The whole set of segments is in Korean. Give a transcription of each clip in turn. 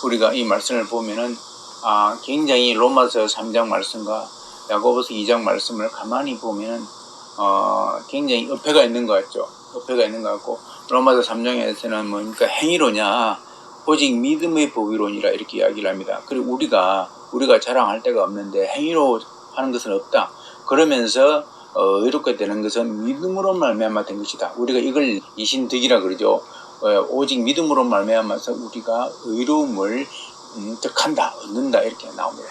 우리가 이 말씀을 보면은 굉장히 로마서 3장 말씀과 야고보서 2장 말씀을 가만히 보면은 굉장히 어폐가 있는 것 같죠. 어폐가 있는 것 같고, 로마서 3장에서는 그러니까 행위로냐 오직 믿음의 보기론이라 이렇게 이야기를 합니다. 그리고 우리가 자랑할 데가 없는데 행위로 하는 것은 없다. 그러면서 의롭게 되는 것은 믿음으로 말미암아 된 것이다. 우리가 이걸 이신득이라 그러죠. 오직 믿음으로 말미암아서 우리가 의로움을 득한다, 얻는다 이렇게 나옵니다.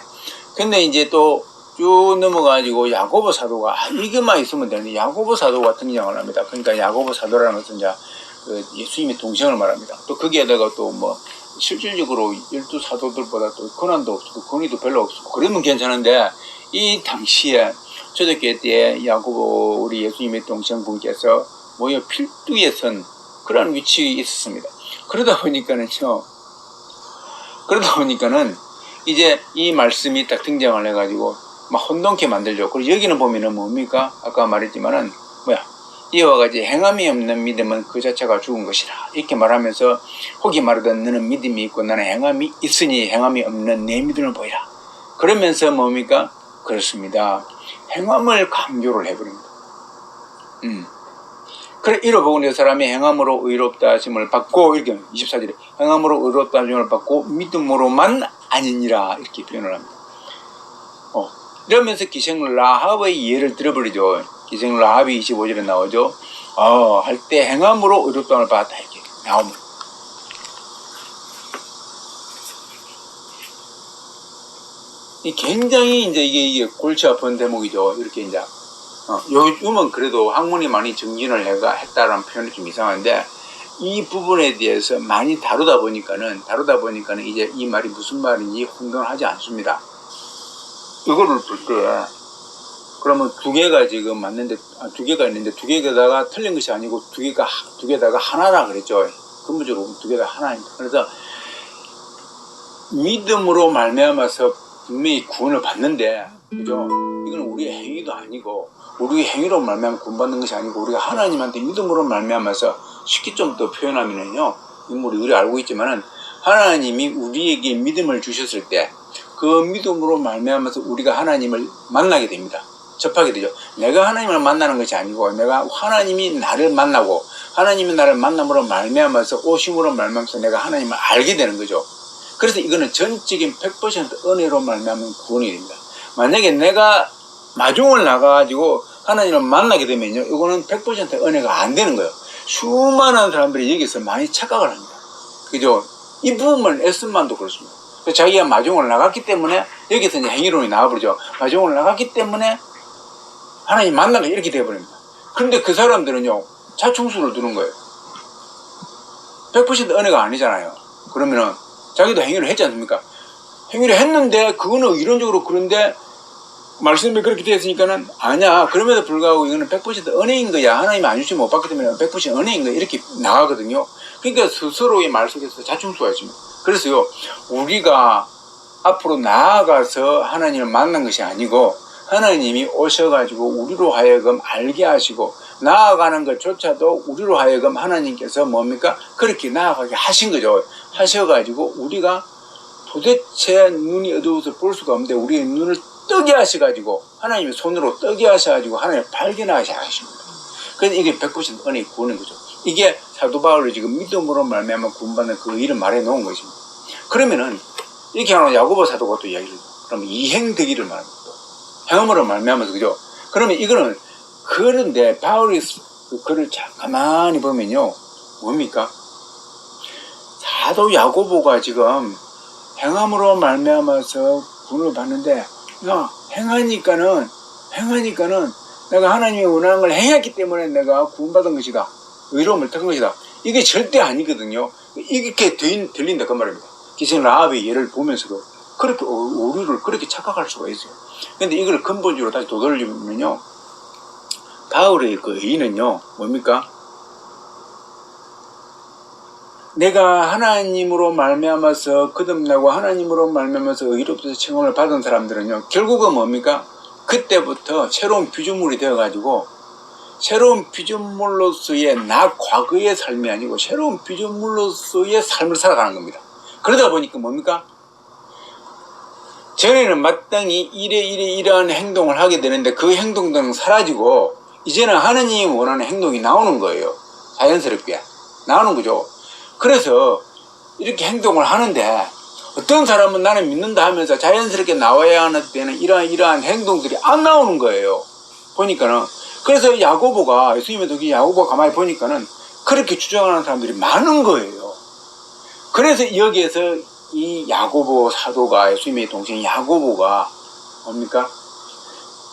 근데 이제 또 쭉 넘어가지고 야고보 사도가 이것만 있으면 되는데 야고보 사도가 등장을 합니다. 그러니까 야고보 사도라는 것은 이제 예수님의 동생을 말합니다. 또 거기에다가 또 뭐 실질적으로 12사도들보다 또 권한도 없고 권위도 별로 없고 그러면 괜찮은데, 이 당시에 초대교회 때에 야고보 우리 예수님의 동생분께서 모여 필두에 선 그런 위치에 있었습니다. 그러다 보니까는 이제 이 말씀이 딱 등장을 해가지고 막 혼돈케 만들죠. 그리고 여기는 보면은 뭡니까? 아까 말했지만은 이와 같이 행함이 없는 믿음은 그 자체가 죽은 것이라 이렇게 말하면서, 혹이 말하던 너는 믿음이 있고 나는 행함이 있으니 행함이 없는 내 믿음을 보이라. 그러면서 뭡니까? 그렇습니다. 행함을 강조를 해버립니다. 그래 이러보고 이 사람이 행함으로 의롭다 하심을 받고, 이렇게 24절에 행함으로 의롭다 하심을 받고 믿음으로만 아니니라 이렇게 표현을 합니다. 이러면서 기생 라합의 예를 들어버리죠. 기생 라합이 25절에 나오죠. 할 때 행함으로 의롭다함을 받았다 이렇게 나옵니다. 굉장히 이제 이게 골치 아픈 대목이죠. 이렇게 이제 요즘은 그래도 학문이 많이 정진을 했다라는 표현이 좀 이상한데, 이 부분에 대해서 많이 다루다 보니까는 이제 이 말이 무슨 말인지 혼돈하지 않습니다. 이거를 볼 때 그러면 두 개가 지금 맞는데 두 개가 있는데 두 개다가 틀린 것이 아니고 두 개다가 하나라 그랬죠. 근본적으로 두 개다 하나입니다. 그래서 믿음으로 말미암아서 분명히 구원을 받는데, 그죠? 이건 우리의 행위도 아니고 우리의 행위로 말미암아 구원받는 것이 아니고 우리가 하나님한테 믿음으로 말미암아서, 쉽게 좀 더 표현하면은요, 우리 알고 있지만은 하나님이 우리에게 믿음을 주셨을 때 그 믿음으로 말미암아서 우리가 하나님을 만나게 됩니다. 접하게 되죠. 내가 하나님을 만나는 것이 아니고 하나님이 나를 만나고 하나님이 나를 만남으로 말미암아서 오심으로 말미암아서 내가 하나님을 알게 되는 거죠. 그래서 이거는 전적인 100% 은혜로 말미암은 구원이 됩니다. 만약에 내가 마중을 나가가지고 하나님을 만나게 되면요, 이거는 100% 은혜가 안 되는 거예요. 수많은 사람들이 여기서 많이 착각을 합니다. 그죠? 이 부분만 에스만도 그렇습니다. 자기가 마중을 나갔기 때문에 여기서 이제 행위론이 나와버리죠. 마중을 나갔기 때문에 하나님 만나가 이렇게 돼버립니다. 그런데 그 사람들은요, 자충수를 두는 거예요. 100% 은혜가 아니잖아요. 그러면은 자기도 행위를 했지 않습니까? 행위를 했는데 그거는 이론적으로 그런데 말씀이 그렇게 되었으니까는 아니야. 그럼에도 불구하고 이거는 100% 은혜인 거야. 하나님이 안 주시면 못 받기 때문에 100% 은혜인 거야. 이렇게 나가거든요. 그러니까 스스로의 말 속에서 자충수가 있습니다. 그래서요, 우리가 앞으로 나아가서 하나님을 만난 것이 아니고 하나님이 오셔가지고 우리로 하여금 알게 하시고 나아가는 것조차도 우리로 하여금 하나님께서 뭡니까? 그렇게 나아가게 하신 거죠. 하셔가지고 우리가 도대체 눈이 어두워서 볼 수가 없는데 우리의 눈을 뜨게 하셔가지고 하나님의 손으로 뜨게 하셔가지고 하나님을 발견하게 하십니다. 그래서 이게 100% 은혜의 구원인 거죠. 이게 사도 바울이 지금 믿음으로 말미암아 구원받는 그 일을 말해 놓은 것입니다. 그러면은 이렇게 하는 야고보 사도가 또 이야기를 해요. 그러면 이행되기를 말합니다. 행함으로 말미암아서, 그죠? 그러면 이거는 그런데 바울이 그 글을 가만히 보면요, 뭡니까? 사도 야고보가 지금 행함으로 말미암아서 구원을 받는데, 행하니까는 내가 하나님이 원하는 걸 행했기 때문에 내가 구원받은 것이다. 의로움을 택한 것이다. 이게 절대 아니거든요. 이렇게 들린다 그 말입니다. 기생 라합의 예를 보면서도 그렇게 우리를 그렇게 착각할 수가 있어요. 근데 이걸 근본적으로 다시 되돌리면요, 바울의 그 의의는요, 뭡니까? 내가 하나님으로 말미암아서 거듭나고 하나님으로 말미암아서 의롭다 칭함을 받은 사람들은요, 결국은 뭡니까? 그때부터 새로운 피조물이 되어가지고 새로운 피조물로서의 과거의 삶이 아니고 새로운 피조물로서의 삶을 살아가는 겁니다. 그러다 보니까 뭡니까? 전에는 마땅히 이러한 행동을 하게 되는데 그 행동들은 사라지고 이제는 하느님이 원하는 행동이 나오는 거예요. 자연스럽게 나오는 거죠. 그래서 이렇게 행동을 하는데 어떤 사람은 나는 믿는다 하면서 자연스럽게 나와야 하는 때는 이러한 행동들이 안 나오는 거예요. 보니까는. 그래서 야고보가, 예수님의 독이 야고보가 가만히 보니까는 그렇게 주장하는 사람들이 많은 거예요. 그래서 여기에서 이 야고보 사도가, 예수님의 동생 야고보가 뭡니까?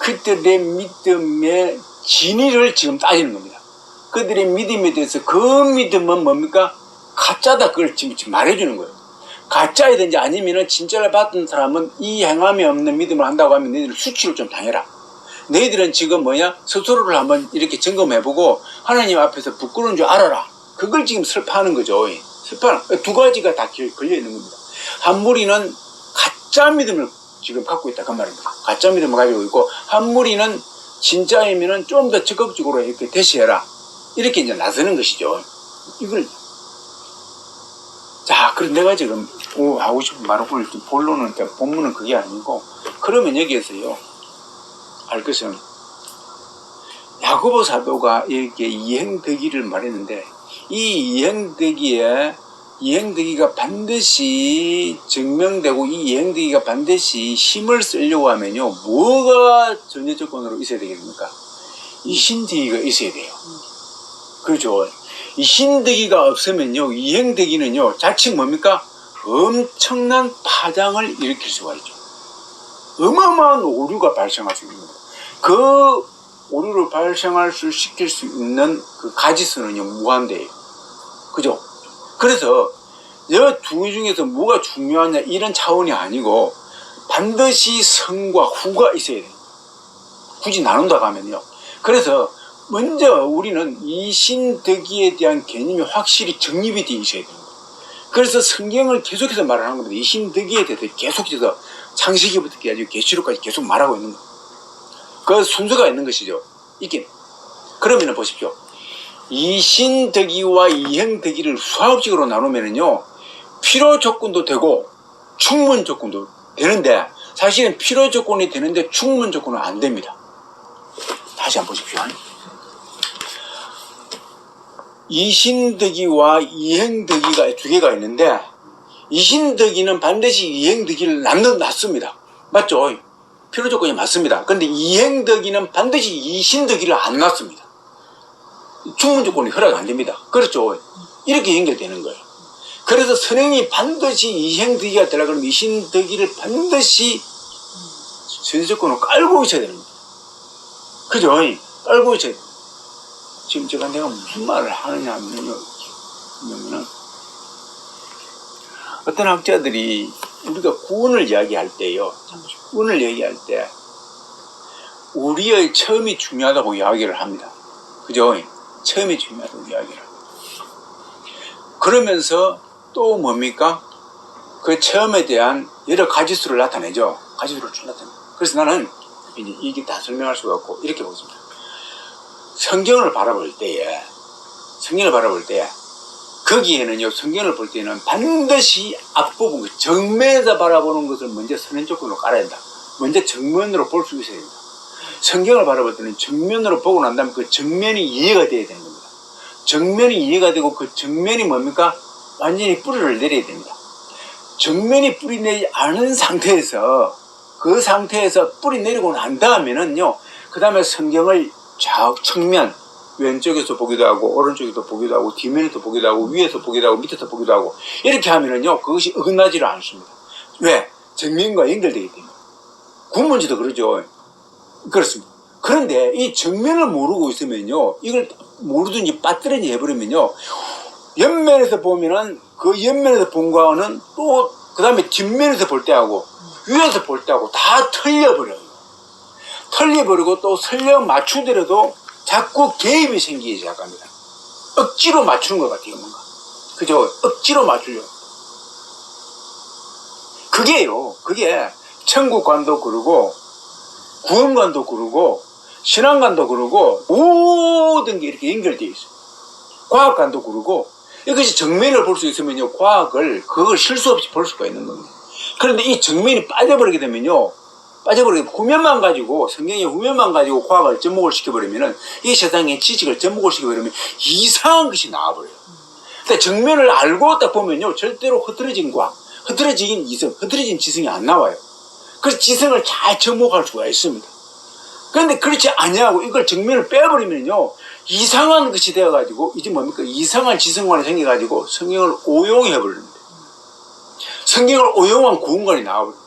그들의 믿음의 진위를 지금 따지는 겁니다. 그들의 믿음에 대해서 그 믿음은 뭡니까? 가짜다. 그걸 지금 말해주는 거예요. 가짜이든지 아니면은 진짜를 받은 사람은 이 행함이 없는 믿음을 한다고 하면 너희들 수치를 좀 당해라. 너희들은 지금 스스로를 한번 이렇게 점검해보고 하나님 앞에서 부끄러운 줄 알아라. 그걸 지금 슬퍼하는 거죠. 슬퍼하는 두 가지가 다 걸려있는 겁니다. 한 무리는 가짜 믿음을 지금 갖고 있다 그 말입니다. 가짜 믿음을 가지고 있고 한 무리는 진짜이면은 좀 더 적극적으로 이렇게 대시해라. 이렇게 이제 나서는 것이죠. 이걸 자, 그럼 내가 지금 하고 싶은 말은 오늘 본론은 본문은 그게 아니고 그러면 여기에서요 알 것은 야고보 사도가 이렇게 이행되기를 말했는데 이 이행되기가 반드시 증명되고 이 이행되기가 반드시 힘을 쓰려고 하면요 뭐가 전제 조건으로 있어야 되겠습니까? 이 신되기가 있어야 돼요. 그렇죠. 이 신되기가 없으면요 이행되기는요 자칫 뭡니까? 엄청난 파장을 일으킬 수가 있죠. 어마어마한 오류가 발생할 수 있습니다. 그 오류를 시킬 수 있는 그 가지수는요 무한대예요. 그죠? 그래서 이 두 중에서 뭐가 중요하냐 이런 차원이 아니고 반드시 성과 후가 있어야 돼요. 굳이 나눈다고 하면요. 그래서 먼저 우리는 이 신되기에 대한 개념이 확실히 정립이 되어 있어야 됩니다. 그래서 성경을 계속해서 말하는 겁니다. 이 신되기에 대해서 계속해서 창세기부터 해가지고 계시록까지 계속 말하고 있는 거예요. 그 순서가 있는 것이죠. 이게 그러면은 보십시오. 이 신되기와 이행되기를 수학적으로 나누면은요 필요 조건도 되고 충분 조건도 되는데 사실은 필요 조건이 되는데 충분 조건은 안 됩니다. 다시 한번 보십시오. 이신되기와 이행되기가 두 개가 있는데 이신되기는 반드시 이행되기를 낳습니다. 맞죠? 필요 조건이 맞습니다. 그런데 이행되기는 반드시 이신되기를 안 낳습니다. 충분 조건이 허락 안 됩니다. 그렇죠? 이렇게 연결되는 거예요. 그래서 선행이 반드시 이행되기가 되려고 하면 이신되기를 반드시 전제 조건으로 깔고 있어야 되는 거예요. 그죠? 깔고 있어야 돼요. 지금 제가 내가 무슨 말을 하느냐 하면요. 어떤 학자들이 우리가 구원을 이야기할 때요. 구원을 얘기할 때 우리의 처음이 중요하다고 이야기를 합니다. 그죠? 처음이 중요하다고 이야기를 합니다. 그러면서 또 뭡니까? 그 처음에 대한 여러 가지수를 나타내죠. 가지수를 나타내죠. 그래서 나는 이게 다 설명할 수가 없고 이렇게 보겠습니다. 성경을 바라볼 때에 거기에는요 성경을 볼 때는 반드시 앞부분 정면에서 바라보는 것을 먼저 선행 조건으로 깔아야 된다. 먼저 정면으로 볼 수 있어야 된다. 성경을 바라볼 때는 정면으로 보고 난 다음에 그 정면이 이해가 돼야 되는 겁니다. 정면이 이해가 되고 그 정면이 뭡니까? 완전히 뿌리를 내려야 됩니다. 정면이 뿌리 내지 않은 상태에서 그 상태에서 뿌리 내리고 난 다음에는요 그 다음에 성경을 측면 왼쪽에서 보기도 하고 오른쪽에서 보기도 하고 뒷면에서 보기도 하고 위에서 보기도 하고 밑에서 보기도 하고 이렇게 하면은요 그것이 어긋나지를 않습니다. 왜? 정면과 연결되기 때문에. 군문지도 그러죠. 그렇습니다. 그런데 이 정면을 모르고 있으면요 이걸 모르든지 빠뜨리지 해버리면요 옆면에서 보면은 그 옆면에서 본 거는 또 그 다음에 뒷면에서 볼 때하고 위에서 볼 때하고 다 틀려버려요. 틀려버리고 또 설령 맞추더라도 자꾸 개입이 생기기 시작합니다. 억지로 맞추는 것 같아요, 뭔가. 그죠? 억지로 맞추려고. 그게 천국관도 그러고, 구원관도 그러고, 신앙관도 그러고, 모든 게 이렇게 연결되어 있어요. 과학관도 그러고, 이것이 정면을 볼 수 있으면요, 그걸 실수 없이 볼 수가 있는 겁니다. 그런데 이 정면이 빠져버리게 되면요, 후면만 가지고, 성경의 후면만 가지고 과학을 접목을 시켜버리면은, 이 세상의 지식을 접목을 시켜버리면 이상한 것이 나와버려요. 근데 정면을 알고 딱 보면요, 절대로 흐트러진 과학, 흐트러진 이성, 흐트러진 지성이 안 나와요. 그래서 지성을 잘 접목할 수가 있습니다. 그런데 그렇지 아니하고 이걸 정면을 빼버리면요, 이상한 것이 되어가지고, 이제 뭡니까? 이상한 지성관이 생겨가지고 성경을 오용해버립니다. 성경을 오용한 구원관이 나와버립니다.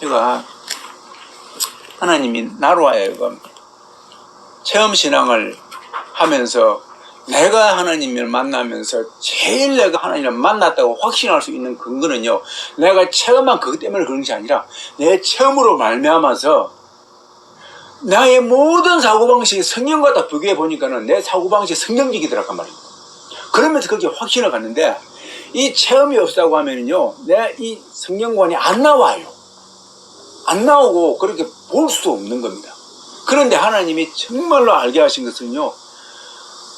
제가 하나님이 나로 하여금 체험신앙을 하면서 내가 하나님을 만나면서 제일 내가 하나님을 만났다고 확신할 수 있는 근거는요, 내가 체험한 그것 때문에 그런 것이 아니라 내 체험으로 말미암아서 나의 모든 사고방식이 성경과 딱 비교해 보니까는 내 사고방식이 성경적이더라고 말입니다. 그러면서 거기에 확신을 갖는데, 이 체험이 없다고 하면은요, 내 이 성경관이 안 나와요. 안 나오고 그렇게 볼 수 없는 겁니다. 그런데 하나님이 정말로 알게 하신 것은요,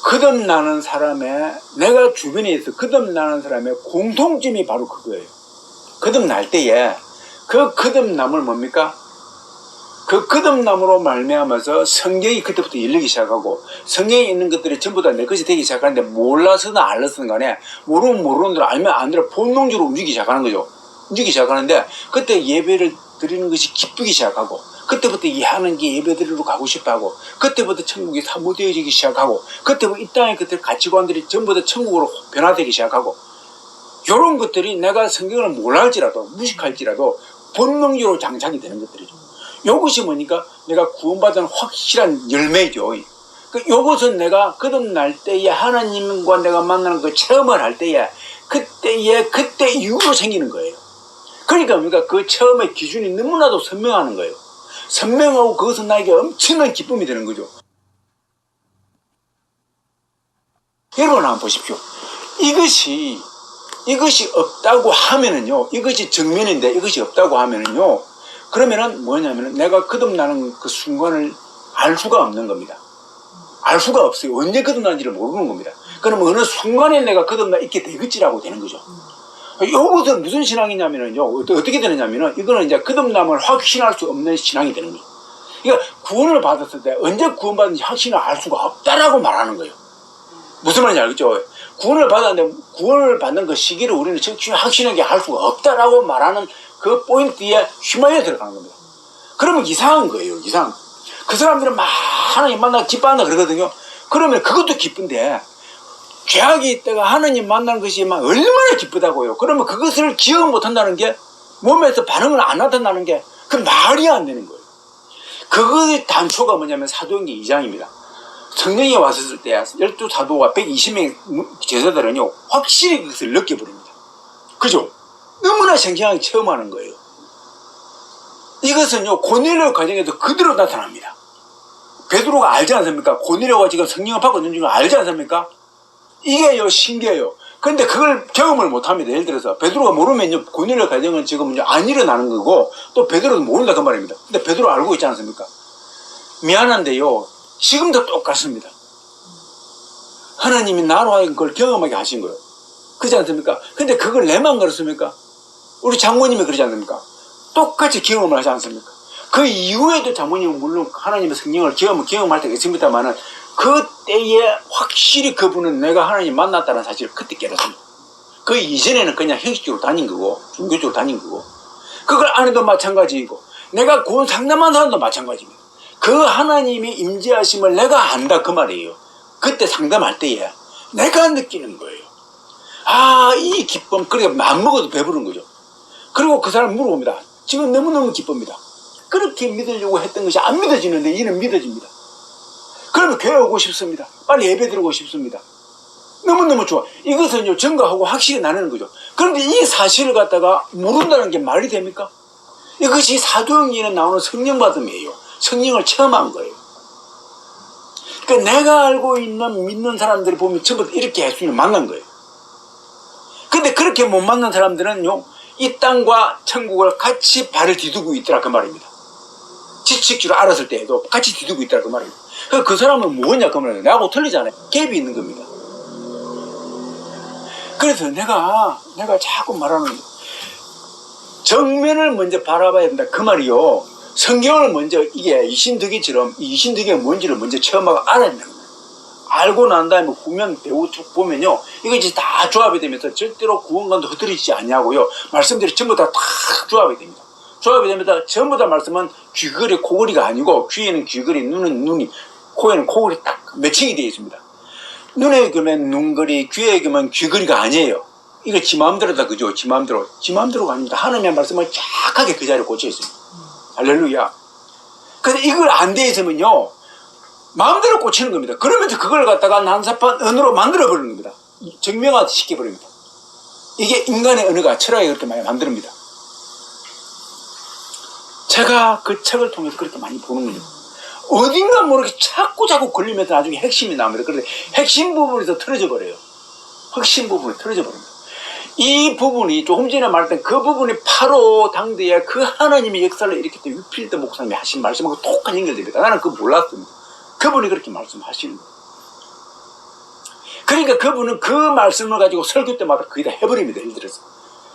거듭나는 사람의, 내가 주변에 있어 거듭나는 사람의 공통점이 바로 그거예요. 거듭날 때에 그 거듭남을 뭡니까? 그 거듭남으로 말미암아서 성경이 그때부터 열리기 시작하고, 성경에 있는 것들이 전부 다 내 것이 되기 시작하는데, 몰라서든 알았든 간에, 모르면 모르는 대로 알면 안 대로 본능적으로 움직이기 시작하는 거죠. 움직이기 시작하는데, 그때 예배를 드리는 것이 기쁘기 시작하고, 그때부터 이해하는 게 예배드리러 가고 싶어하고, 그때부터 천국이 사무되어지기 시작하고, 그때부터 이 땅의 것들 가치관들이 전부 다 천국으로 변화되기 시작하고, 이런 것들이 내가 성경을 몰랄지라도, 무식할지라도 본능적으로 장착이 되는 것들이죠. 이것이 뭐니까? 내가 구원받은 확실한 열매죠. 이것은 내가 거듭날 때에 하나님과 내가 만나는 그 체험을 할 때에 그때 이후로 생기는 거예요. 그러니까 우리가 그 체험의 기준이 너무나도 선명하는 거예요. 선명하고 그것은 나에게 엄청난 기쁨이 되는 거죠. 여러분 한번 보십시오. 이것이 없다고 하면은요, 이것이 정면인데 이것이 없다고 하면은요, 그러면은 뭐냐면은 내가 거듭나는 그 순간을 알 수가 없는 겁니다. 알 수가 없어요. 언제 거듭나는지를 모르는 겁니다. 그럼 어느 순간에 내가 거듭나 있게 되겠지라고 되는 거죠. 이것은 무슨 신앙이냐면은요, 어떻게 되느냐면은, 이거는 이제 거듭남을 확신할 수 없는 신앙이 되는 거예요. 그러니까 구원을 받았을 때 언제 구원받는지 확신을 알 수가 없다라고 말하는 거예요. 무슨 말인지 알겠죠? 구원을 받았는데 구원을 받는 그 시기를 우리는 확신하게 할 수가 없다라고 말하는 그 포인트에 휘말려 들어가는 겁니다. 그러면 이상한 거예요. 이상. 그 사람들은 막 하나님 만나고 기뻐한다 그러거든요. 그러면 그것도 기쁜데, 죄악이 있다가 하나님 만나는 것이 막 얼마나 기쁘다고요. 그러면 그것을 기억 못 한다는 게, 몸에서 반응을 안 나타나는 게, 그 말이 안 되는 거예요. 그것의 단초가 뭐냐면 사도행전 2장입니다. 성령이 왔을 때 12사도와 120명의 제자들은요, 확실히 그것을 느껴버립니다. 그죠? 너무나 생생하게 체험하는 거예요. 이것은요, 고넬료 과정에도 그대로 나타납니다. 베드로가 알지 않습니까? 고넬료가 지금 성령을 받고 있는 줄 알지 않습니까? 이게요, 신기해요. 근데 그걸 경험을 못 합니다. 예를 들어서 베드로가 모르면요, 고넬료 과정은 지금 안 일어나는 거고, 또 베드로도 모른다 그 말입니다. 근데 베드로 알고 있지 않습니까? 미안한데요, 지금도 똑같습니다. 하나님이 나로 하여금 그걸 경험하게 하신 거예요. 그렇지 않습니까? 근데 그걸 내만 그렇습니까? 우리 장모님이 그러지 않습니까? 똑같이 경험을 하지 않습니까? 그 이후에도 장모님은 물론 하나님의 성령을 경험할 때가 있습니다만은, 그때에 확실히 그분은 내가 하나님 만났다는 사실을 그때 깨닫습니다. 그 이전에는 그냥 형식적으로 다닌 거고, 종교적으로 다닌 거고, 그걸 안 해도 마찬가지이고, 내가 구원 상담한 사람도 마찬가지입니다. 그 하나님이 임재하심을 내가 안다 그 말이에요. 그때 상담할 때에 내가 느끼는 거예요. 아, 이 기쁨. 그러니까 맘먹어도 배부른 거죠. 그리고 그 사람 물어봅니다. 지금 너무너무 기쁩니다. 그렇게 믿으려고 했던 것이 안 믿어지는데 이는 믿어집니다. 그러면 교회 오고 싶습니다. 빨리 예배 드리고 싶습니다. 너무너무 좋아. 이것은요, 증거하고 확실히 나누는 거죠. 그런데 이 사실을 갖다가 모른다는 게 말이 됩니까? 이것이 사도행전에 나오는 성령받음이에요. 성령을 체험한 거예요. 그러니까 내가 알고 있는 믿는 사람들이 보면 전부 이렇게 예수님을 만난 거예요. 근데 그렇게 못 만난 사람들은요, 이 땅과 천국을 같이 발을 디두고 있더라 그 말입니다. 지칠 줄 알았을 때에도 같이 디두고 있더라 그 말입니다. 그 사람은 뭐냐 그 말이에요. 나하고 틀리잖아요. 갭이 있는 겁니다. 그래서 내가 자꾸 말하는 거예요. 정면을 먼저 바라봐야 된다. 그 말이요. 성경을 먼저 이게 이신득이처럼 이신득이가 뭔지를 먼저 체험하고 알아야 된다. 알고 난 다음에 후면 배우 쭉 보면요. 이거 이제 다 조합이 되면서 절대로 구원관도 흐트리지 않냐고요. 말씀들이 전부 다 조합이 됩니다. 조합이 되면서 전부 다 말씀은 귀걸이, 코걸이가 아니고 귀에는 귀걸이, 눈은 눈이, 코에는 코걸이 딱 매칭이 되어 있습니다. 눈에 그러면 눈걸이, 귀에 그러면 귀걸이가 아니에요. 이거 지 마음대로다, 그죠? 지 마음대로가 아닙니다. 하나님의 말씀은 정확하게 그 자리에 꽂혀 있습니다. 할렐루야. 근데 이걸 안 돼 있으면요, 마음대로 꽂히는 겁니다. 그러면서 그걸 갖다가 난사판 언어로 만들어버리는 겁니다. 정명화 시켜버립니다. 이게 인간의 언어가 철학에 그렇게 많이 만듭니다. 제가 그 책을 통해서 그렇게 많이 보는 겁니다. 어딘가 모르게 자꾸 걸리면서 나중에 핵심이 나옵니다. 그런데 핵심 부분에서 틀어져 버려요. 핵심 부분이 틀어져 버립니다. 이 부분이 조금 전에 말했던 그 부분이 바로 당대에 그 하나님의 역사를 일으켰던 유필드 목사님이 하신 말씀하고 똑같이 연결됩니다. 나는 그거 몰랐습니다. 그분이 그렇게 말씀하시는 거예요. 그러니까 그분은 그 말씀을 가지고 설교 때마다 거의 다 해버립니다. 예를 들어서.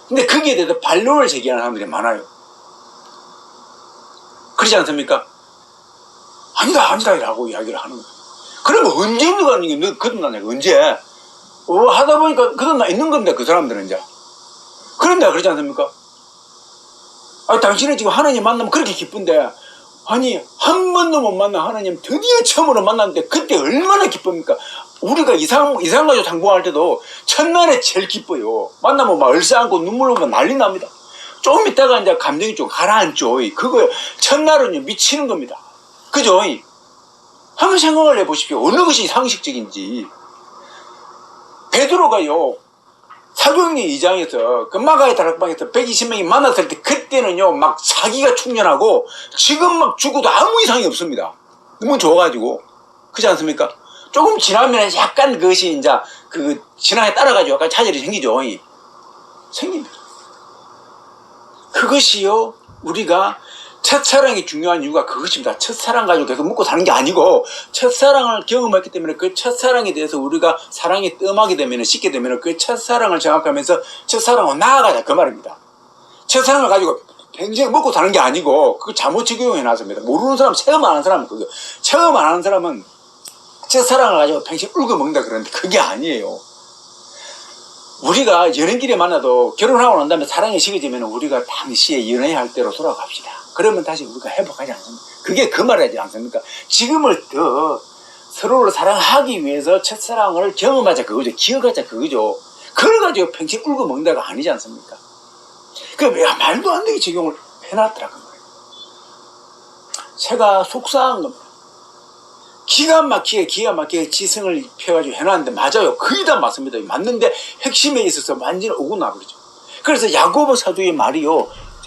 근데 거기에 대해서 반론을 제기하는 사람들이 많아요. 그렇지 않습니까? 아니다 라고 이야기를 하는 거예요. 그러면 언제 있는 거 아니냐? 너 거듭나냐? 언제? 하다 보니까 거듭나 있는 겁니다. 그 사람들은 이제. 그런데 그렇지 않습니까? 아니, 당신은 지금 하나님 만나면 그렇게 기쁜데, 아니, 한 번도 못 만난 하나님 드디어 처음으로 만났는데 그때 얼마나 기쁩니까? 우리가 이상가족 상봉할 때도 첫날에 제일 기뻐요. 만나면 막 얼싸안고 눈물 오면 난리 납니다. 좀 있다가 이제 감정이 좀 가라앉죠. 그거 첫날은요 미치는 겁니다. 그죠? 한번 생각을 해보십시오. 어느 것이 상식적인지. 베드로가요 사도행전 2장에서 금마가의 다락방에서 120명이 만났을 때 그때는요 막 사기가 충전하고 지금 막 죽어도 아무 이상이 없습니다. 너무 좋아가지고. 그렇지 않습니까? 조금 지나면 약간 그것이 이제 그 진화에 따라가지고 약간 차질이 생기죠. 생깁니다. 그것이요 우리가 첫사랑이 중요한 이유가 그것입니다. 첫사랑 가지고 계속 먹고 사는 게 아니고 첫사랑을 경험했기 때문에 그 첫사랑에 대해서 우리가 사랑이 뜸하게 되면 쉽게 되면 그 첫사랑을 정확하면서 첫사랑으로 나아가자 그 말입니다. 첫사랑을 가지고 굉장히 먹고 사는 게 아니고 그거 잘못 적용해 놨습니다. 모르는 사람, 체험 안 하는 사람은 그거 체험 안 하는 사람은 첫사랑을 가지고 평생 울고 먹는다 그러는데 그게 아니에요. 우리가 연인끼리 만나도 결혼하고 난 다음에 사랑이 식어지면 우리가 당시에 연애할 때로 돌아갑시다. 그러면 다시 우리가 회복하지 않습니까? 그게 그 말이지 않습니까? 지금을 더 서로를 사랑하기 위해서 첫사랑을 경험하자 그거죠. 기억하자 그거죠. 그걸 가지고 평생 울고 먹는다가 아니지 않습니까? 그 말도 안 되게 적용을 해놨더라고요. 제가 속상한 겁니다. 기가 막히게 지성을 펴가지고 해놨는데 맞아요. 거의 다 맞습니다. 맞는데 핵심에 있어서 완전히 오고나버리죠. 그래서 야고보 사도의 말이요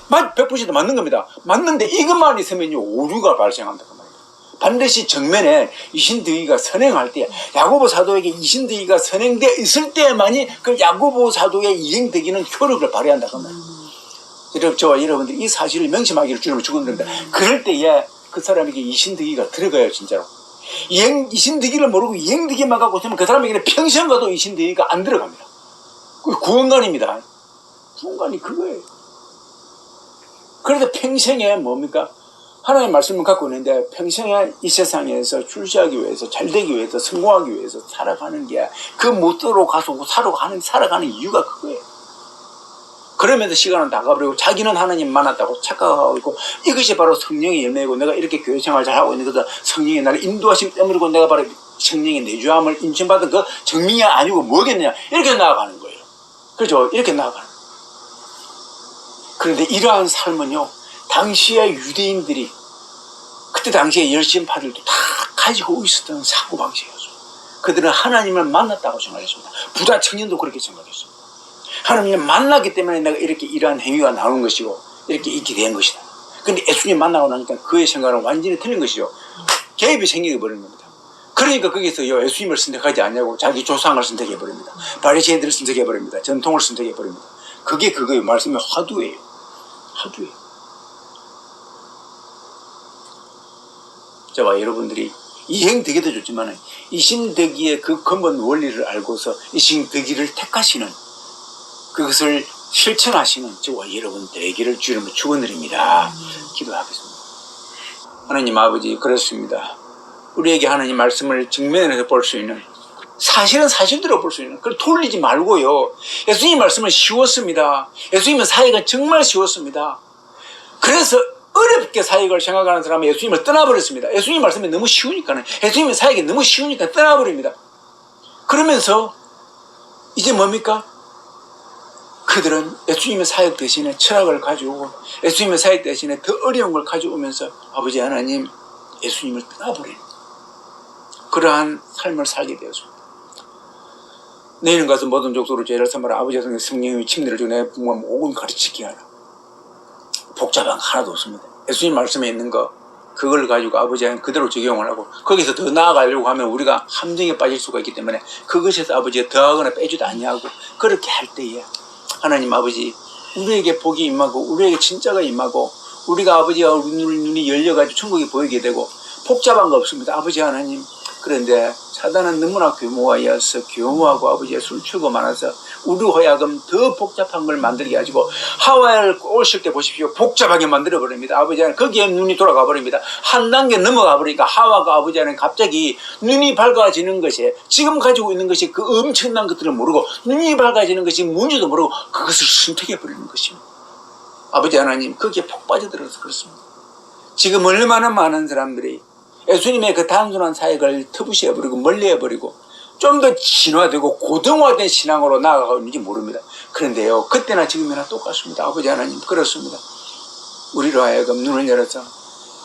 100% 맞는 겁니다. 맞는데 이것만 있으면요 오류가 발생한다 그 말이에요. 반드시 정면에 이신득이가 선행할 때 야고보 사도에게 이신득이가 선행되어 있을 때만이 그 야고보 사도의 이행득이는 효력을 발휘한다 그 말이에요. 저와 여러분들이 이 사실을 명심하기를 주님을 축원드립니다. 그럴 때에 그 사람에게 이신득이가 들어가요 진짜로. 이신득이를 모르고 이행득이만 갖고 있으면 그 사람에게는 평생 가도 이신득이가 안 들어갑니다. 구원관입니다. 구원관이 그거예요. 그래서 평생에 뭡니까? 하나님의 말씀을 갖고 있는데 평생에 이 세상에서 출세하기 위해서 잘되기 위해서 성공하기 위해서 살아가는 게 그 못으로 가서 살아가는 이유가 그거예요. 그러면서 시간은 다 가버리고 자기는 하나님 만났다고 착각하고 있고 이것이 바로 성령의 열매이고 내가 이렇게 교회 생활 잘하고 있는 것은 성령이 나를 인도하심 때문이고 내가 바로 성령의 내주함을 인침받은 그 정민이 아니고 뭐겠느냐 이렇게 나아가는 거예요. 그렇죠? 이렇게 나아가는 거예요. 그런데 이러한 삶은요 당시의 유대인들이 그때 당시에 열심파들도 다 가지고 있었던 사고방식이었어요. 그들은 하나님을 만났다고 생각했습니다. 부자 청년도 그렇게 생각했습니다. 하나님을 만났기 때문에 내가 이렇게 이러한 행위가 나오는 것이고 이렇게 있게 된 것이다. 그런데 예수님 만나고 나니까 그의 생각은 완전히 틀린 것이죠. 개입이 생겨버리는 겁니다. 그러니까 거기서 예수님을 선택하지 않냐고 자기 조상을 선택해버립니다. 바리새인들을 선택해버립니다. 전통을 선택해버립니다. 그게 그거예요. 말씀의 화두예요. 화두예요. 저와 여러분들이 이행되기도 좋지만 이신되기의 그 근본 원리를 알고서 이신되기를 택하시는 그것을 실천하시는 저와 여러분 되기를 주님을 축원드립니다. 기도하겠습니다. 하나님 아버지, 그렇습니다. 우리에게 하나님 말씀을 정면에서 볼 수 있는, 사실은 사실대로 볼 수 있는, 그걸 돌리지 말고요. 예수님 말씀은 쉬웠습니다. 예수님의 사역은 정말 쉬웠습니다. 그래서 어렵게 사역을 생각하는 사람은 예수님을 떠나버렸습니다. 예수님 말씀이 너무 쉬우니까는, 예수님의 사역이 너무 쉬우니까 떠나버립니다. 그러면서 이제 뭡니까? 그들은 예수님의 사역 대신에 철학을 가져오고 예수님의 사역 대신에 더 어려운 걸 가져오면서 아버지 하나님, 예수님을 떠나버리는 그러한 삶을 살게 되었습니다. 내일은 가서 모든 족속으로 죄를 삼아라. 아버지 성령 성령의 침례를 주고 내 부모가 모든 가르치게 하라. 복잡한 거 하나도 없습니다. 예수님 말씀에 있는 거 그걸 가지고 아버지 하나님 그대로 적용을 하고 거기서 더 나아가려고 하면 우리가 함정에 빠질 수가 있기 때문에 그것에서 아버지가 더하거나 빼지도 아니하고 그렇게 할 때에 하나님 아버지 우리에게 복이 임하고 우리에게 진짜가 임하고 우리가 아버지가 우리 눈이 열려가지고 천국이 보이게 되고 복잡한 거 없습니다. 아버지 하나님. 그런데 사단은 너무나 교모하여서 교모하고 아버지의 술취고 많아서 우리 허약음 더 복잡한 걸 만들게 가지고 하와이를 오실 때 보십시오. 복잡하게 만들어 버립니다. 아버지 하나님 거기에 눈이 돌아가 버립니다. 한 단계 넘어가 버리니까 하와가 아버지 하나님 갑자기 눈이 밝아지는 것이 지금 가지고 있는 것이 그 엄청난 것들을 모르고 눈이 밝아지는 것이 뭔지도 모르고 그것을 선택해 버리는 것입니다. 아버지 하나님 거기에 폭 빠져들어서 그렇습니다. 지금 얼마나 많은 사람들이 예수님의 그 단순한 사역을 터부시해버리고 멀리해버리고 좀 더 진화되고 고등화된 신앙으로 나아가고 있는지 모릅니다. 그런데요, 그때나 지금이나 똑같습니다. 아버지 하나님, 그렇습니다. 우리로 하여금 눈을 열어서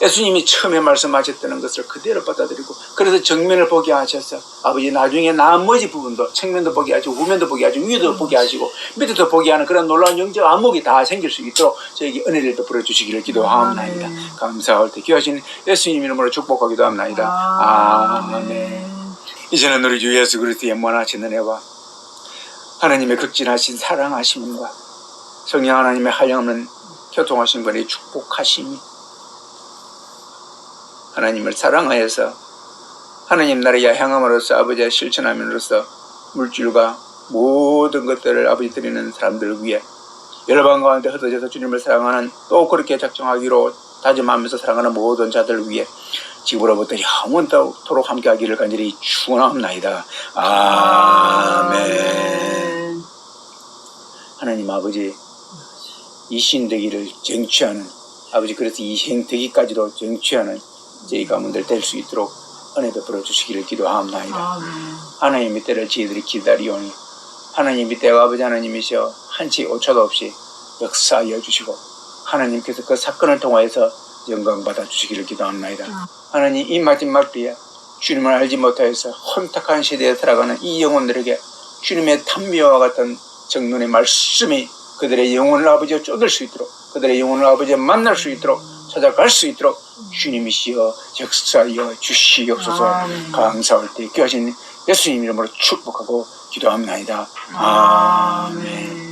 예수님이 처음에 말씀하셨다는 것을 그대로 받아들이고 그래서 정면을 보게 하셔서 아버지 나중에 나머지 부분도 측면도 보게 하시고 후면도 보게 하시고 위도 보게 하시고 밑에도 보게 하는 그런 놀라운 영적 안목이 다 생길 수 있도록 저에게 은혜를 베풀어 주시기를 기도하옵나이다. 감사할 때 귀하신 예수님 이름으로 축복하기도 합나이다. 아멘. 이제는 우리 주 예수 그리스도의 무한하신 은혜와 하나님의 극진하신 사랑하심과 성령 하나님의 한량없는 교통하신 분의 축복하심이 하나님을 사랑하여서 하나님 나라에 향함으로써 아버지의 실천함으로써 물질과 모든 것들을 아버지 드리는 사람들을 위해 열방 가운데 흩어져서 주님을 사랑하는 또 그렇게 작정하기로 다짐하면서 사랑하는 모든 자들을 위해 지금으로부터 영원토록 함께하기를 간절히 축원하옵나이다. 아멘. 하나님 아버지 이 신되기를 쟁취하는 아버지 그래서 이 신되기까지도 쟁취하는 저희 가문들 될 수 있도록 은혜 베풀어 주시기를 기도하옵나이다. 하나님의 때를 저희들이 기다리오니 하나님의 때가 아버지 하나님이시여 한치 오차도 없이 역사하여 주시고 하나님께서 그 사건을 통하여서 영광 받아 주시기를 기도합니다. 하나님 이 마지막 때에 주님을 알지 못하여서 혼탁한 시대에 살아가는 이 영혼들에게 주님의 탄미와 같은 정론의 말씀이 그들의 영혼을 아버지와 쫓을 수 있도록 그들의 영혼을 아버지와 만날 수 있도록 찾아갈 수 있도록 주님이시여 역사하여 주시옵소서. 감사할 때 귀하신 예수님 이름으로 축복하고 기도합나이다. 아멘.